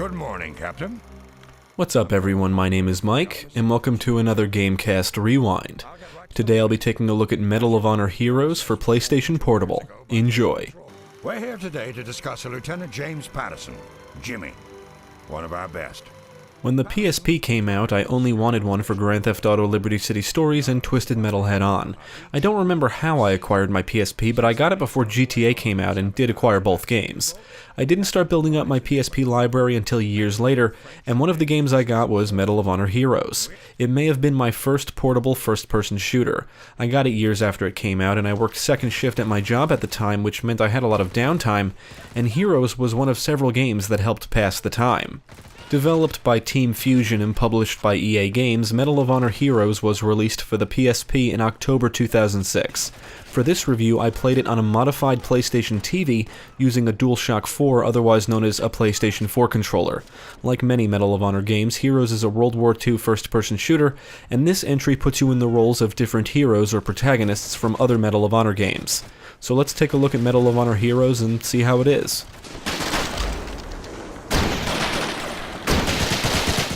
Good morning, Captain. What's up everyone, my name is Mike, and welcome to another GameCast Rewind. Today I'll be taking a look at Medal of Honor Heroes for PlayStation Portable. Enjoy. We're here today to discuss a Lieutenant James Patterson, Jimmy, one of our best. When the PSP came out, I only wanted one for Grand Theft Auto Liberty City Stories and Twisted Metal Head-On. I don't remember how I acquired my PSP, but I got it before GTA came out and did acquire both games. I didn't start building up my PSP library until years later, and one of the games I got was Medal of Honor Heroes. It may have been my first portable first-person shooter. I got it years after it came out, and I worked second shift at my job at the time, which meant I had a lot of downtime, and Heroes was one of several games that helped pass the time. Developed by Team Fusion and published by EA Games, Medal of Honor Heroes was released for the PSP in October 2006. For this review, I played it on a modified PlayStation TV using a DualShock 4, otherwise known as a PlayStation 4 controller. Like many Medal of Honor games, Heroes is a World War II first-person shooter, and this entry puts you in the roles of different heroes or protagonists from other Medal of Honor games. So let's take a look at Medal of Honor Heroes and see how it is.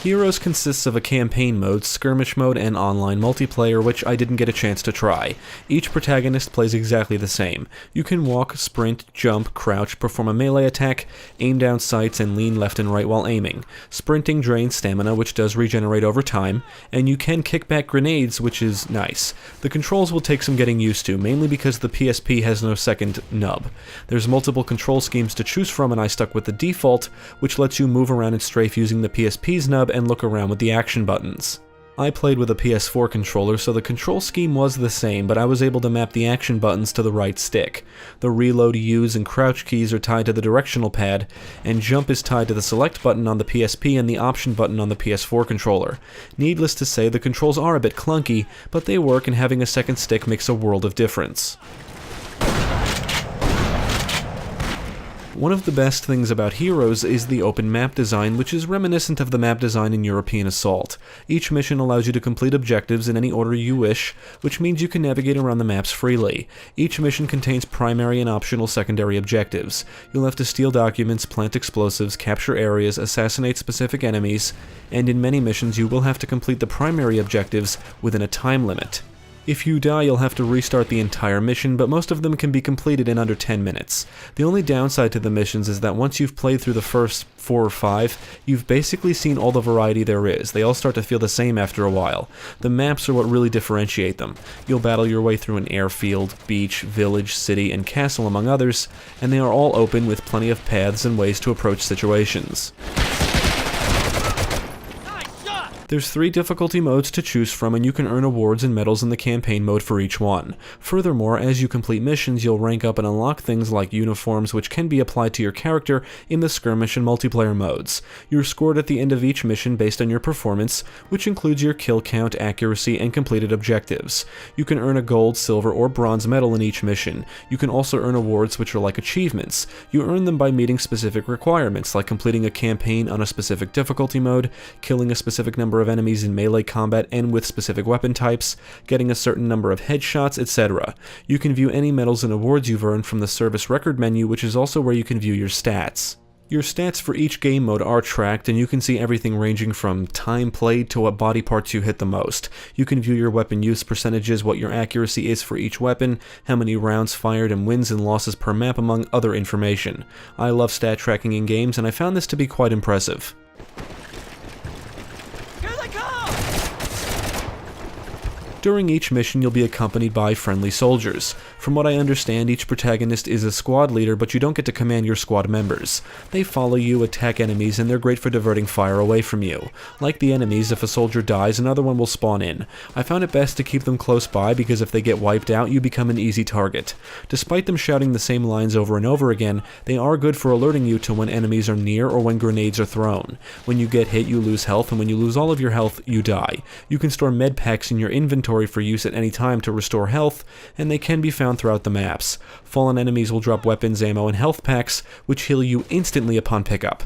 Heroes consists of a campaign mode, skirmish mode, and online multiplayer, which I didn't get a chance to try. Each protagonist plays exactly the same. You can walk, sprint, jump, crouch, perform a melee attack, aim down sights, and lean left and right while aiming. Sprinting drains stamina, which does regenerate over time, and you can kick back grenades, which is nice. The controls will take some getting used to, mainly because the PSP has no second nub. There's multiple control schemes to choose from, and I stuck with the default, which lets you move around and strafe using the PSP's nub and look around with the action buttons. I played with a PS4 controller, so the control scheme was the same, but I was able to map the action buttons to the right stick. The reload, use, and crouch keys are tied to the directional pad, and jump is tied to the select button on the PSP and the option button on the PS4 controller. Needless to say, the controls are a bit clunky, but they work, and having a second stick makes a world of difference. One of the best things about Heroes is the open map design, which is reminiscent of the map design in European Assault. Each mission allows you to complete objectives in any order you wish, which means you can navigate around the maps freely. Each mission contains primary and optional secondary objectives. You'll have to steal documents, plant explosives, capture areas, assassinate specific enemies, and in many missions you will have to complete the primary objectives within a time limit. If you die, you'll have to restart the entire mission, but most of them can be completed in under 10 minutes. The only downside to the missions is that once you've played through the first 4 or 5, you've basically seen all the variety there is. They all start to feel the same after a while. The maps are what really differentiate them. You'll battle your way through an airfield, beach, village, city, and castle, among others, and they are all open with plenty of paths and ways to approach situations. There's 3 difficulty modes to choose from, and you can earn awards and medals in the campaign mode for each one. Furthermore, as you complete missions, you'll rank up and unlock things like uniforms, which can be applied to your character in the skirmish and multiplayer modes. You're scored at the end of each mission based on your performance, which includes your kill count, accuracy, and completed objectives. You can earn a gold, silver, or bronze medal in each mission. You can also earn awards which are like achievements. You earn them by meeting specific requirements, like completing a campaign on a specific difficulty mode, killing a specific number of enemies in melee combat and with specific weapon types, getting a certain number of headshots, etc. You can view any medals and awards you've earned from the service record menu, which is also where you can view your stats. Your stats for each game mode are tracked, and you can see everything ranging from time played to what body parts you hit the most. You can view your weapon use percentages, what your accuracy is for each weapon, how many rounds fired, and wins and losses per map, among other information. I love stat tracking in games, and I found this to be quite impressive. During each mission, you'll be accompanied by friendly soldiers. From what I understand, each protagonist is a squad leader, but you don't get to command your squad members. They follow you, attack enemies, and they're great for diverting fire away from you. Like the enemies, if a soldier dies, another one will spawn in. I found it best to keep them close by because if they get wiped out, you become an easy target. Despite them shouting the same lines over and over again, they are good for alerting you to when enemies are near or when grenades are thrown. When you get hit, you lose health, and when you lose all of your health, you die. You can store med packs in your inventory for use at any time to restore health, and they can be found throughout the maps. Fallen enemies will drop weapons, ammo, and health packs, which heal you instantly upon pickup.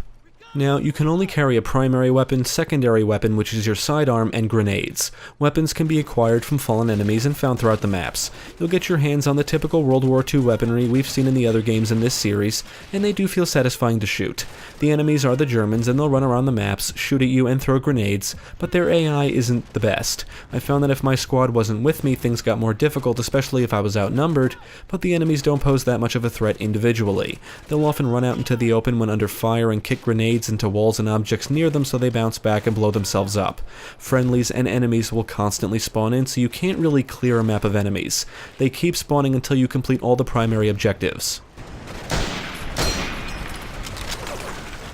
Now, you can only carry a primary weapon, secondary weapon, which is your sidearm, and grenades. Weapons can be acquired from fallen enemies and found throughout the maps. You'll get your hands on the typical World War II weaponry we've seen in the other games in this series, and they do feel satisfying to shoot. The enemies are the Germans, and they'll run around the maps, shoot at you, and throw grenades, but their AI isn't the best. I found that if my squad wasn't with me, things got more difficult, especially if I was outnumbered, but the enemies don't pose that much of a threat individually. They'll often run out into the open when under fire and kick grenades into walls and objects near them so they bounce back and blow themselves up. Friendlies and enemies will constantly spawn in, so you can't really clear a map of enemies. They keep spawning until you complete all the primary objectives.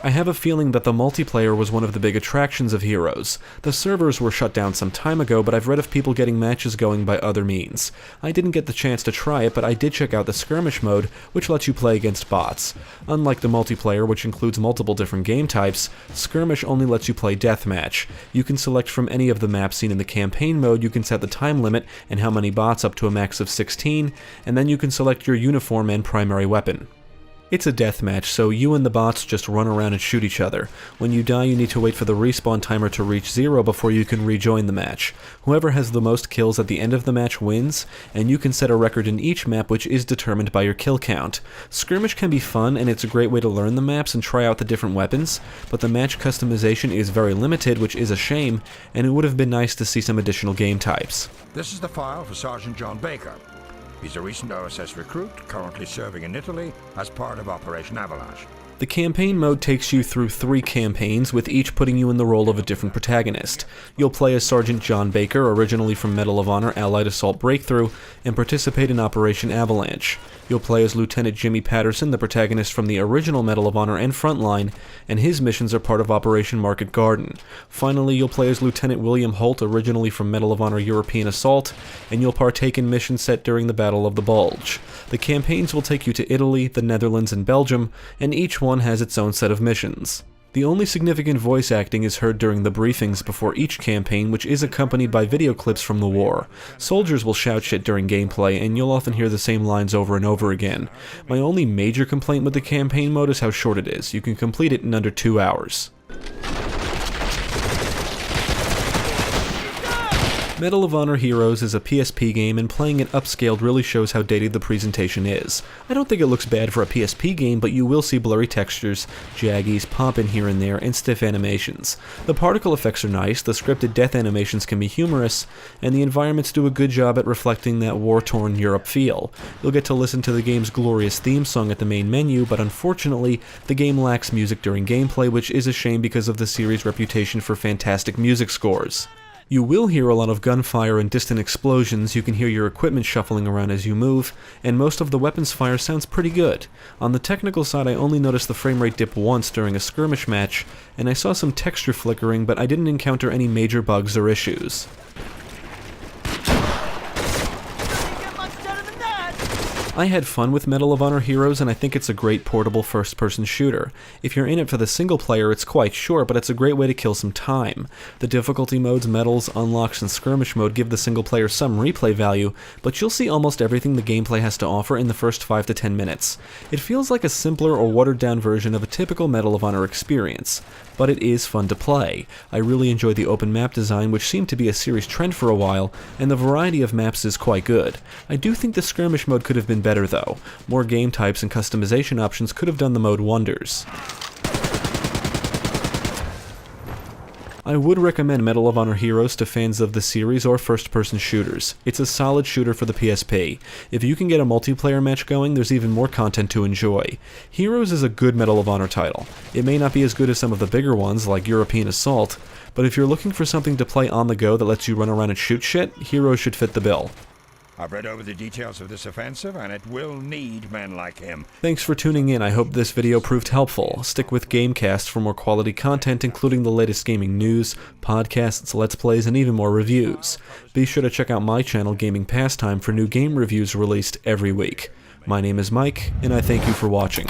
I have a feeling that the multiplayer was one of the big attractions of Heroes. The servers were shut down some time ago, but I've read of people getting matches going by other means. I didn't get the chance to try it, but I did check out the skirmish mode, which lets you play against bots. Unlike the multiplayer, which includes multiple different game types, skirmish only lets you play deathmatch. You can select from any of the maps seen in the campaign mode, you can set the time limit and how many bots up to a max of 16, and then you can select your uniform and primary weapon. It's a deathmatch, so you and the bots just run around and shoot each other. When you die, you need to wait for the respawn timer to reach 0 before you can rejoin the match. Whoever has the most kills at the end of the match wins, and you can set a record in each map which is determined by your kill count. Skirmish can be fun, and it's a great way to learn the maps and try out the different weapons, but the match customization is very limited, which is a shame, and it would have been nice to see some additional game types. This is the file for Sergeant John Baker. He's a recent OSS recruit, currently serving in Italy as part of Operation Avalanche. The campaign mode takes you through 3 campaigns, with each putting you in the role of a different protagonist. You'll play as Sergeant John Baker, originally from Medal of Honor Allied Assault Breakthrough, and participate in Operation Avalanche. You'll play as Lieutenant Jimmy Patterson, the protagonist from the original Medal of Honor and Frontline, and his missions are part of Operation Market Garden. Finally, you'll play as Lieutenant William Holt, originally from Medal of Honor European Assault, and you'll partake in missions set during the Battle of the Bulge. The campaigns will take you to Italy, the Netherlands, and Belgium, and each one has its own set of missions. The only significant voice acting is heard during the briefings before each campaign, which is accompanied by video clips from the war. Soldiers will shout shit during gameplay, and you'll often hear the same lines over and over again. My only major complaint with the campaign mode is how short it is. You can complete it in under 2 hours. Medal of Honor Heroes is a PSP game, and playing it upscaled really shows how dated the presentation is. I don't think it looks bad for a PSP game, but you will see blurry textures, jaggies, pop in here and there, and stiff animations. The particle effects are nice, the scripted death animations can be humorous, and the environments do a good job at reflecting that war-torn Europe feel. You'll get to listen to the game's glorious theme song at the main menu, but unfortunately, the game lacks music during gameplay, which is a shame because of the series' reputation for fantastic music scores. You will hear a lot of gunfire and distant explosions, you can hear your equipment shuffling around as you move, and most of the weapons fire sounds pretty good. On the technical side, I only noticed the frame rate dip once during a skirmish match, and I saw some texture flickering, but I didn't encounter any major bugs or issues. I had fun with Medal of Honor Heroes, and I think it's a great portable first-person shooter. If you're in it for the single player, it's quite short, but it's a great way to kill some time. The difficulty modes, medals, unlocks, and skirmish mode give the single player some replay value, but you'll see almost everything the gameplay has to offer in the first 5 to 10 minutes. It feels like a simpler or watered-down version of a typical Medal of Honor experience, but it is fun to play. I really enjoy the open map design, which seemed to be a series trend for a while, and the variety of maps is quite good. I do think the skirmish mode could have been better though. More game types and customization options could have done the mode wonders. I would recommend Medal of Honor Heroes to fans of the series or first-person shooters. It's a solid shooter for the PSP. If you can get a multiplayer match going, there's even more content to enjoy. Heroes is a good Medal of Honor title. It may not be as good as some of the bigger ones, like European Assault, but if you're looking for something to play on the go that lets you run around and shoot shit, Heroes should fit the bill. I've read over the details of this offensive, and it will need men like him. Thanks for tuning in. I hope this video proved helpful. Stick with GameCast for more quality content, including the latest gaming news, podcasts, let's plays, and even more reviews. Be sure to check out my channel, Gaming Pastime, for new game reviews released every week. My name is Mike, and I thank you for watching.